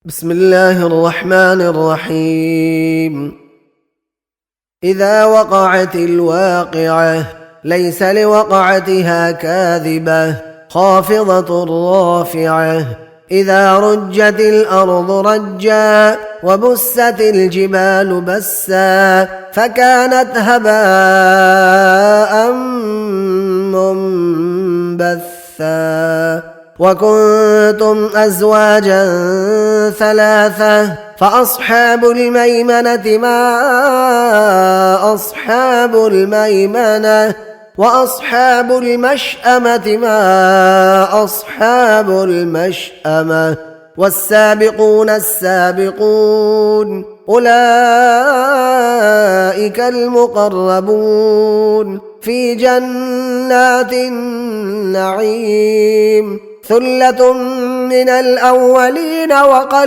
بسم الله الرحمن الرحيم. إذا وقعت الواقعة ليس لوقعتها كاذبة خافضة رافعة. إذا رجت الأرض رجا وبست الجبال بسا فكانت هباء منبثا. وكنتم أزواجا ثلاثة فأصحاب الميمنة ما أصحاب الميمنة وأصحاب المشأمة ما أصحاب المشأمة. والسابقون السابقون أولئك المقربون في جنات النعيم. ثلة من الأولين وقليل